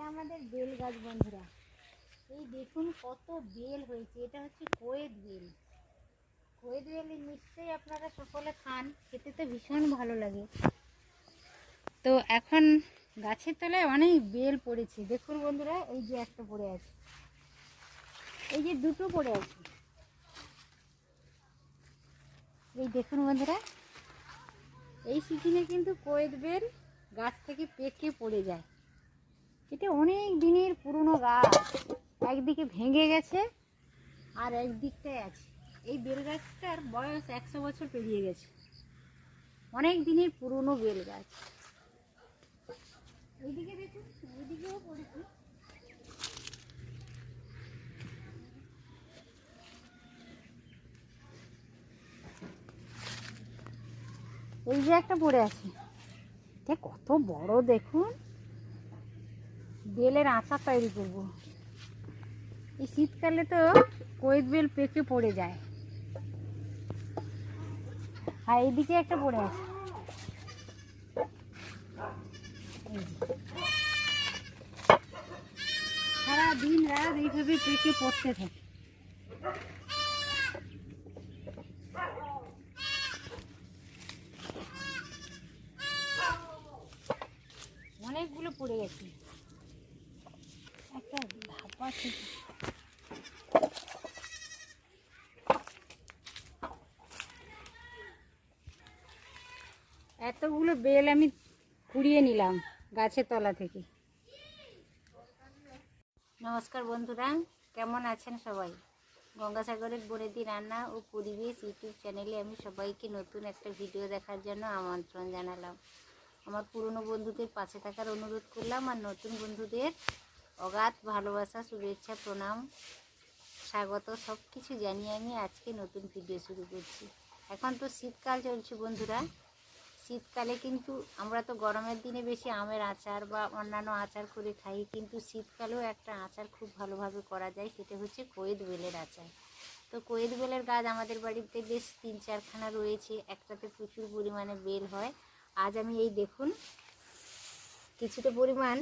আমাদের বেল গাছ বন্ধুরা, এই দেখুন কত বেল হয়েছে। এটা হচ্ছে কোয়েদ বেল। কোয়েদ বেল নিশ্চয়ই আপনারা সকলে খান, খেতে তো ভীষণ ভালো লাগে। তো এখন গাছের তলায় অনেক বেল পড়েছে। দেখুন বন্ধুরা, এই যে একটা পড়ে আছে, এই যে দুটো পড়ে আছে। এই দেখুন বন্ধুরা, এই সিজনে কিন্তু কোয়েদ বেল গাছ থেকে পেকে পড়ে যায়। এটা অনেক দিনের পুরনো গাছ, একদিকে ভেঙে গেছে আর একদিকটায় আছে। এই বেল গাছটার বয়স 100 বছর পেরিয়ে গেছে, অনেক দিনের পুরনো বেল গাছ। এইদিকে দেখুন, এইদিকেও পড়েছে। এই যে একটা পড়ে আছে, এটা কত বড় দেখুন। বেলের আচার তৈরি করবো। এই শীতকালে তো কোয়েদ বেল পেকে পড়ে যায়। আর এইদিকে একটা পড়ে আছে, সারা দিন রাত এইভাবে পেকে পড়তে থাকে। অনেকগুলো পড়ে গেছে, একটা ধাপা থেকে। এতগুলো বেল আমি কুড়িয়ে নিলাম গাছের তলা থেকে। নমস্কার বন্ধুরা, কেমন আছেন সবাই? গঙ্গাসাগরের বনেদি রান্না ও পরিবেশ ইউটিউব চ্যানেলে আমি সবাইকে নতুন একটা ভিডিও দেখার জন্য আমন্ত্রণ জানালাম। আমার পুরনো বন্ধুদের পাশে থাকার অনুরোধ করলাম, আর নতুন বন্ধুদের অগাধ ভালোবাসা, শুভেচ্ছা, প্রণাম, স্বাগত সব কিছু জানিয়ে আমি আজকে নতুন ভিডিও শুরু করছি। এখন তো শীতকাল চলছে বন্ধুরা। শীতকালে কিন্তু আমরা তো গরমের দিনে বেশি আমের আচার বা অন্যান্য আচার করে খাই, কিন্তু শীতকালেও একটা আচার খুব ভালোভাবে করা যায়, সেটা হচ্ছে কোয়েদ বেলের আচার। তো কোয়েদ বেলের গাছ আমাদের বাড়িতে বেশ 3-4খানা রয়েছে, একটাতে প্রচুর পরিমাণে বেল হয়। আজ আমি এই দেখুন কিছুটা পরিমাণ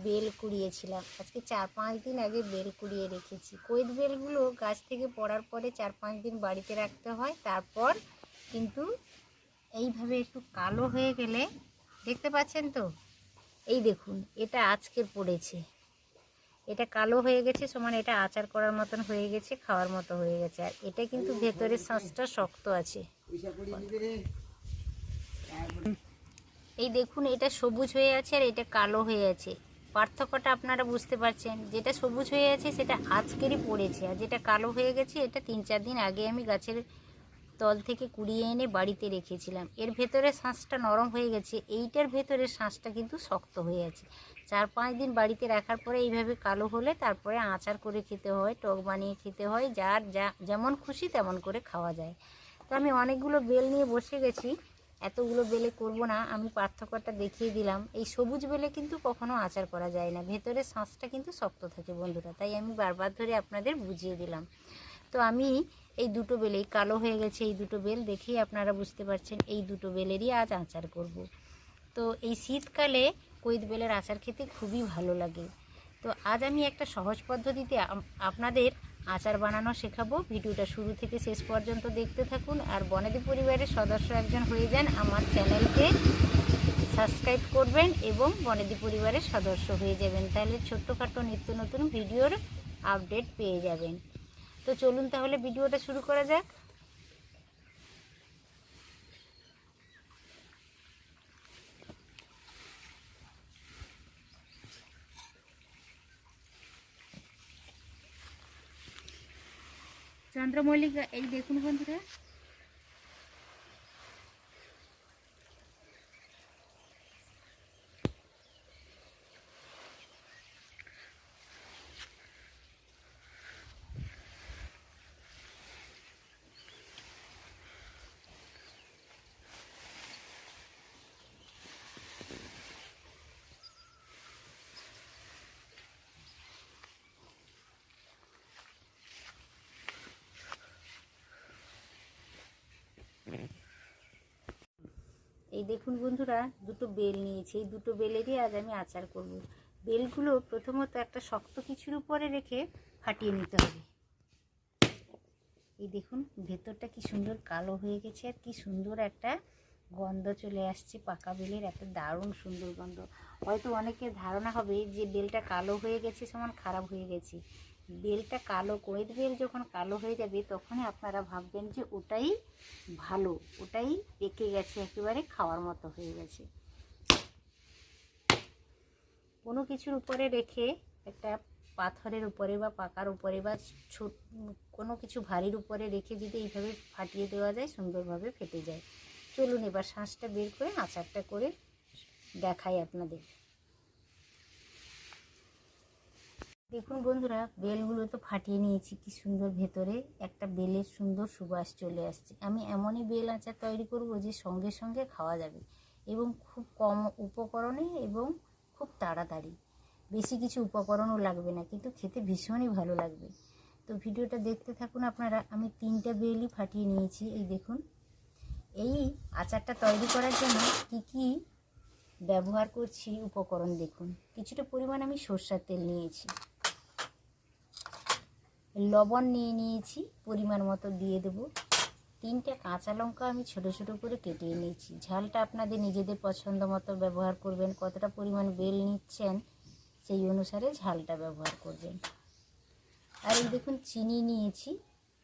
বেল কুড়িয়েছিলাম, আজকে 4-5 দিন আগে বেল কুড়িয়ে রেখেছি। কোয়েদ বেলগুলো গাছ থেকে পড়ার পরে 4-5 দিন বাড়িতে রাখতে হয়, তারপর কিন্তু এইভাবে একটু কালো হয়ে গেলে, দেখতে পাচ্ছেন তো, এই দেখুন এটা আজকের পড়েছে, এটা কালো হয়ে গেছে, সমান এটা আচার করার মতন হয়ে গেছে, খাওয়ার মতো হয়ে গেছে। আর এটা কিন্তু ভেতরের শাঁসটা শক্ত আছে। এই দেখুন এটা সবুজ হয়ে আছে আর এটা কালো হয়ে আছে। পার্থক্যটা আপনারা বুঝতে পারছেন, যেটা সবুজ হয়ে আছে সেটা আজকেরই পড়েছে, আর যেটা কালো হয়ে গেছে এটা 3-4 দিন আগে আমি গাছের তল থেকে কুড়িয়ে এনে বাড়িতে রেখেছিলাম। এর ভেতরে শাঁসটা নরম হয়ে গেছে, এইটার ভেতরে শাঁসটা কিন্তু শক্ত হয়ে আছে। 4-5 দিন বাড়িতে রাখার পরে এইভাবে কালো হলে তারপরে আচার করে খেতে হয়, টক বানিয়ে খেতে হয়, যার যেমন খুশি তেমন করে খাওয়া যায়। তো আমি অনেকগুলো বেল নিয়ে বসে গেছি, এতগুলো বেলে করব না, আমি পার্থক্যটা দেখিয়ে দিলাম। এই সবুজ বেলে কিন্তু কখনো আচার করা যায় না, ভেতরের শাঁসটা কিন্তু শক্ত থাকে বন্ধুরা, তাই আমি বারবার ধরে আপনাদের বুঝিয়ে দিলাম। তো আমি এই দুটো বেলেই কালো হয়ে গেছে, এই দুটো বেল দেখেই আপনারা বুঝতে পারছেন, এই দুটো বেলেরই আজ আচার করব। তো এই শীতকালে কোয়েদ বেলের আচার খেতে খুবই ভালো লাগে। তো আজ আমি একটা সহজ পদ্ধতিতে আপনাদের আচার বানানো শেখাবো। ভিডিওটা শুরু থেকে শেষ পর্যন্ত দেখতে থাকুন, আর বনেদি পরিবারের সদস্য একজন হয়ে যান, আমার চ্যানেলকে সাবস্ক্রাইব করবেন এবং বনেদি পরিবারের সদস্য হয়ে যাবেন, তাহলে ছোট্টখাটো নিত্য নতুন ভিডিওর আপডেট পেয়ে যাবেন। তো চলুন তাহলে ভিডিওটা শুরু করা যাক। চন্দ্রমল্লিকা, এই দেখুন বন্ধুরা, এই দেখুন বন্ধুরা, দুটো বেল নিয়েছি, এই দুটো বেলেরই আজ আমি আচার করব। বেলগুলো প্রথমত একটা শক্ত কিছুর উপরে রেখে ফাটিয়ে নিতে হবে। এই দেখুন ভেতরটা কি সুন্দর কালো হয়ে গেছে, আর কি সুন্দর একটা গন্ধ চলে আসছে। পাকা বেলের একটা দারুণ সুন্দর গন্ধ। হয়তো অনেকের ধারণা হবে যে বেলটা কালো হয়ে গেছে সমান খারাপ হয়ে গেছে। বেলটা কালো, কোয়েত বেল যখন কালো হয়ে যাবে তখনই আপনারা ভাববেন যে ওটাই ভালো, ওটাই পেকে গেছে, একেবারে খাওয়ার মতো হয়ে গেছে। কোনো কিছুর উপরে রেখে, একটা পাথরের উপরে বা পাকার উপরে বা ছোট কোনো কিছু ভারীর উপরে রেখে যদি এইভাবে ফাটিয়ে দেওয়া যায় সুন্দরভাবে ফেটে যায়। চলুন এবার শাঁসটা বের করে আচারটা করে দেখাই আপনাদের। দেখুন বন্ধুরা, বেলগুলো তো ফাটিয়ে নিয়েছি, কি সুন্দর ভেতরে একটা বেলের সুন্দর সুবাস চলে আসছে। আমি এমনই বেল আচার তৈরি করব যে সঙ্গে সঙ্গে খাওয়া যাবে এবং খুব কম উপকরণে এবং খুব তাড়াতাড়ি। বেশি কিছু উপকরণও লাগবে না, কিন্তু খেতে ভীষণই ভালো লাগবে। তো ভিডিওটা দেখতে থাকুন আপনারা। আমি 3টা বেলই ফাটিয়ে নিয়েছি। এই দেখুন, এই আচারটা তৈরি করার জন্য কি কি ব্যবহার করছি উপকরণ দেখুন। কিছুটা পরিমাণ আমি সরষের তেল নিয়েছি, লবণ নিয়ে নিয়েছি পরিমাণ মতো দিয়ে দেব। 3টে কাঁচা লঙ্কা আমি ছোট ছোট করে কেটে নিয়েছি। ঝালটা আপনাদের নিজেদের পছন্দ মতো ব্যবহার করবেন, কতটা পরিমাণ বেল নিচ্ছেন সেই অনুসারে ঝালটা ব্যবহার করবেন। আর এই দেখুন চিনি নিয়েছি,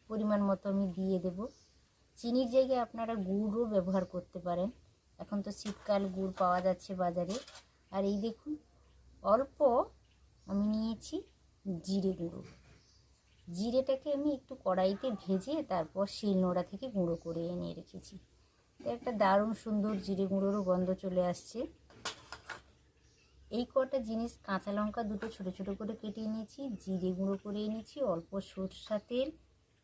পরিমাণ মতো আমি দিয়ে দেব। চিনির জায়গায় আপনারা গুড়ও ব্যবহার করতে পারেন, এখন তো শীতকাল, গুড় পাওয়া যাচ্ছে বাজারে। আর এই দেখুন অল্প আমি নিয়েছি জিরে গুঁড়ো। জিরেটাকে আমি একটু কড়াইতে ভেজে তারপর শিলনোড়া থেকে গুঁড়ো করে এনে রেখেছি। একটা দারুণ সুন্দর জিরে গুঁড়োরও গন্ধ চলে আসছে। এই কটা জিনিস, কাঁচা লঙ্কা দুটো ছোট ছোট করে কেটে নিয়েছি, জিরে গুঁড়ো করে এনেছি, অল্প সরষের তেল,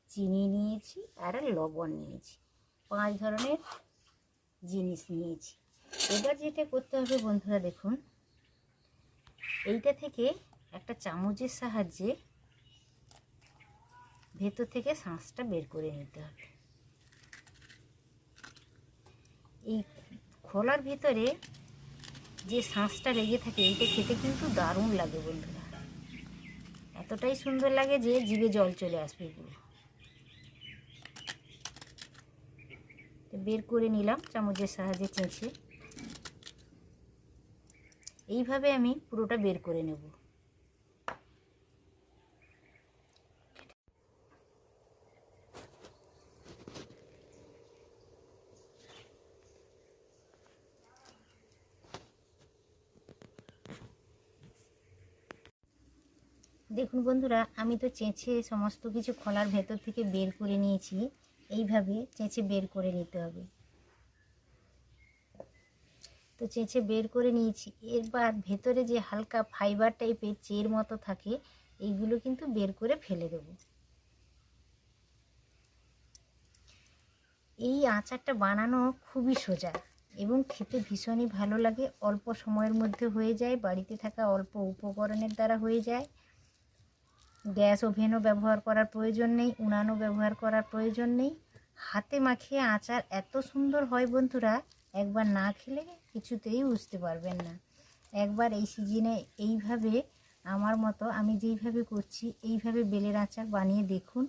চিনি নিয়েছি আর লবণ নিয়েছি। 5 ধরনের জিনিস নিয়েছি। এবার যেটা করতে হবে বন্ধুরা দেখুন, এইটা থেকে একটা চামচের সাহায্যে ভেতর থেকে শাঁসটা বের করে নিতে হবে। এই খোলার ভিতরে যে শাঁসটা লেগে থাকে এইটা খেতে কিন্তু দারুণ লাগে বন্ধুরা, এতটাই সুন্দর লাগে যে জিভে জল চলে আসবে পুরো। বের করে নিলাম চামচের সাহায্যে চেঁচে। এইভাবে আমি পুরোটা বের করে নেব। দেখুন বন্ধুরা, আমি তো চেঁচে সমস্ত কিছু খোলার ভেতর থেকে বের করে নিয়েছি। এইভাবে চেঁচে বের করে নিতে হবে। তো চেঁচে বের করে নিয়েছি। এবার ভেতরে যে হালকা ফাইবার টাইপের চের মতো থাকে, এইগুলো কিন্তু বের করে ফেলে দেব। এই আচারটা বানানো খুবই সোজা এবং খেতে ভীষণই ভালো লাগে। অল্প সময়ের মধ্যে হয়ে যায়, বাড়িতে থাকা অল্প উপকরণের দ্বারা হয়ে যায়। গ্যাস ওভেনও ব্যবহার করার প্রয়োজন নেই, উনানও ব্যবহার করার প্রয়োজন নেই। হাতে মাখিয়ে আচার এত সুন্দর হয় বন্ধুরা, একবার না খেলে কিছুতেই বুঝতে পারবেন না। একবার এই সিজনে এইভাবে আমার মতো আমি যেইভাবে করছি এইভাবে বেলের আচার বানিয়ে দেখুন,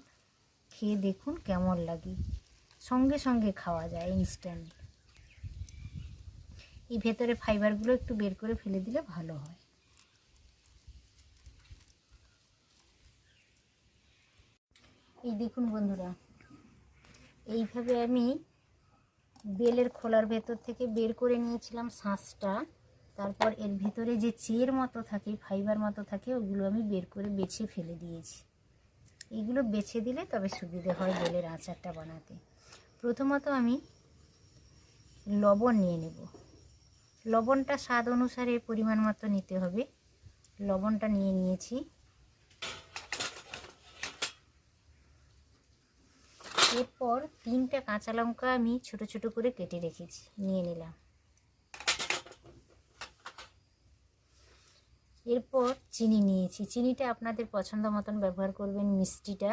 খেয়ে দেখুন কেমন লাগে। সঙ্গে সঙ্গে খাওয়া যায় ইনস্ট্যান্ট। এই ভেতরে ফাইবারগুলো একটু বের করে ফেলে দিলে ভালো হয়। এই দেখুন বন্ধুরা, এইভাবে আমি বেলের খোলার ভেতর থেকে বের করে নিয়েছিলাম শাঁসটা। তারপর এর ভেতরে যে চের মতো থাকে, ফাইবার মতো থাকে, ওগুলো আমি বের করে বেছে ফেলে দিয়েছি। এগুলো বেছে দিলে তবে সুবিধে হয় বেলের আচারটা বানাতে। প্রথমত আমি লবণ নিয়ে নেব। লবণটা স্বাদ অনুসারে পরিমাণ মতো নিতে হবে। লবণটা নিয়ে নিয়েছি। এরপর 3টা কাঁচা লঙ্কা আমি ছোট ছোট করে কেটে রেখেছি, নিয়ে নিলাম। এরপর চিনি নিয়েছি। চিনিটা আপনাদের পছন্দ মতন ব্যবহার করবেন, মিষ্টিটা।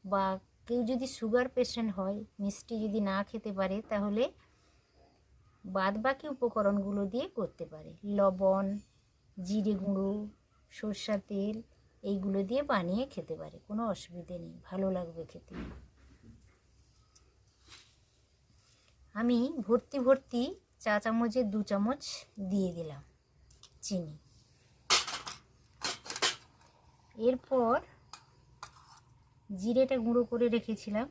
বা কেউ যদি সুগার পেশেন্ট হয়, মিষ্টি যদি না খেতে পারে, তাহলে বাদ বাকি উপকরণগুলো দিয়ে করতে পারে। লবণ, জিরে গুঁড়ো, সরষা তেল এইগুলো দিয়ে বানিয়ে খেতে পারে, কোনো অসুবিধে নেই, ভালো লাগবে খেতে। আমি ভর্তি ভর্তি চা চামচের 2 চামচ দিয়ে দিলাম চিনি। এরপর জিরেটা গুঁড়ো করে রেখেছিলাম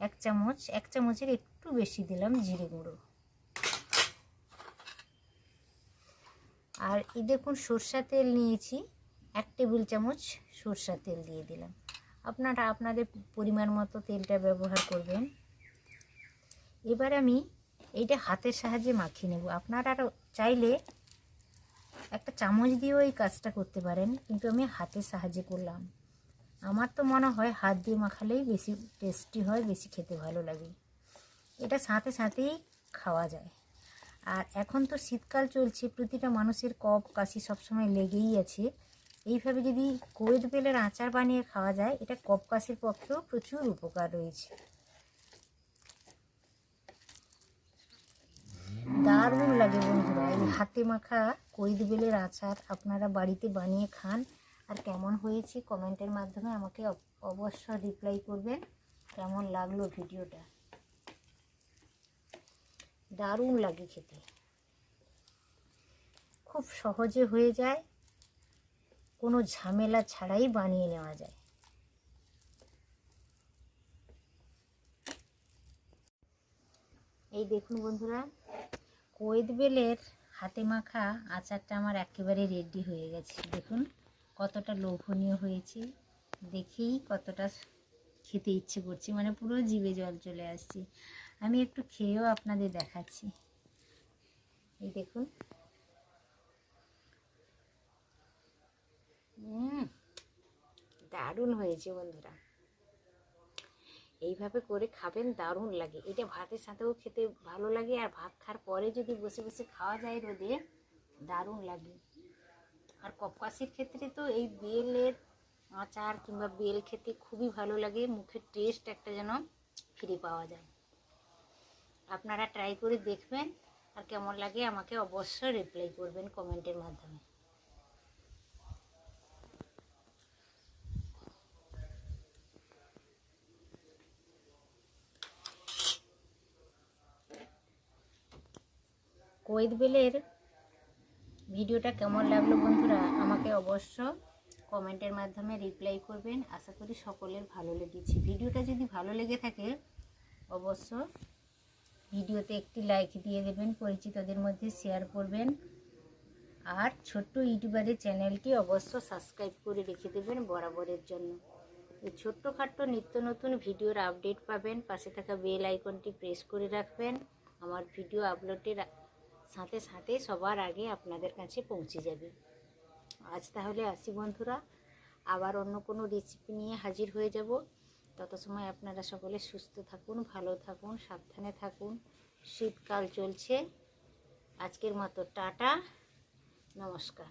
1 চামচ, 1 চামচের একটু বেশি দিলাম জিরে গুঁড়ো। আর এই দেখুন সরষা তেল নিয়েছি, 1 টেবিল চামচ সরষা তেল দিয়ে দিলাম। আপনারা আপনাদের পরিমাণ মতো তেলটা ব্যবহার করবেন। এবার আমি এইটা হাতের সাহায্যে মাখিয়ে নেব। আপনারা চাইলে একটা চামচ দিয়েও এই কাজটা করতে পারেন, কিন্তু আমি হাতের সাহায্যে করলাম। আমার তো মনে হয় হাত দিয়ে মাখালেই বেশি টেস্টি হয়, বেশি খেতে ভালো লাগে। এটা সাথে সাথেই খাওয়া যায়। আর এখন তো শীতকাল চলছে, প্রতিটা মানুষের কফ কাশি সবসময় লেগেই আছে। এইভাবে যদি কোয়েদ বেলের আচার বানিয়ে খাওয়া যায়, এটা কফ কাশির পক্ষেও প্রচুর উপকার রয়েছে। দারুণ লাগে বন্ধুরা এই হাতে মাখা কোয়েদ বেলের আচার। আপনারা বাড়িতে বানিয়ে খান, আর কেমন হয়েছে কমেন্টের মাধ্যমে আমাকে অবশ্যই রিপ্লাই করবেন কেমন লাগলো ভিডিওটা। দারুণ লাগে খেতে, খুব সহজে হয়ে যায়, কোনো ঝামেলা ছাড়াই বানিয়ে নেওয়া যায়। এই দেখুন বন্ধুরা, কোয়েদ বেলের হাতে মাখা আচারটা আমার একেবারে রেডি হয়ে গেছে। দেখুন কতটা লোভনীয় হয়েছে, দেখেই কতটা খেতে ইচ্ছে করছে, মানে পুরো জিভে জল চলে আসছে। আমি একটু খেয়েও আপনাদের দেখাচ্ছি। এই দেখুন, দারুণ হয়েছে বন্ধুরা। এইভাবে করে খাবেন, দারুণ লাগে। এটা ভাতের সাথেও খেতে ভালো লাগে, আর ভাত খাওয়ার পরে যদি বসে বসে খাওয়া যায় রোদে, দারুণ লাগে। আর কপকাশির ক্ষেত্রে তো এই বেলের আচার কিংবা বেল খেতে খুবই ভালো লাগে, মুখের টেস্ট একটা যেন ফিরে পাওয়া যায়। আপনারা ট্রাই করে দেখবেন, আর কেমন লাগে আমাকে অবশ্যই রিপ্লাই করবেন কমেন্টের মাধ্যমে। কোয়েদ বেলের ভিডিওটা কেমন লাগলো বন্ধুরা আমাকে অবশ্য কমেন্টের মাধ্যমে রিপ্লাই করবেন। আশা করি সকলের ভালো লেগেছে। ভিডিওটা যদি ভালো লেগে থাকে অবশ্য ভিডিওতে একটি লাইক দিয়ে দেবেন, পরিচিতদের মধ্যে শেয়ার করবেন, আর ছোট্ট ইউটিউবারের চ্যানেলটি অবশ্য সাবস্ক্রাইব করে রেখে দেবেন বরাবরের জন্য। এই ছোট্টখাট্ট নিত্য নতুন ভিডিওর আপডেট পাবেন, পাশে থাকা বেল আইকনটি প্রেস করে রাখবেন। আমার ভিডিও আপলোডের সাথে সাথে সবার আগে আপনাদের কাছে পৌঁছে যাবে। আজ তাহলে আসি বন্ধুরা, আবার অন্য কোনো রেসিপি নিয়ে হাজির হয়ে যাব। তত সময় আপনারা সকলে সুস্থ থাকুন, ভালো থাকুন, সাবধানে থাকুন। শীতকাল চলছে। আজকের মতো টাটা, নমস্কার।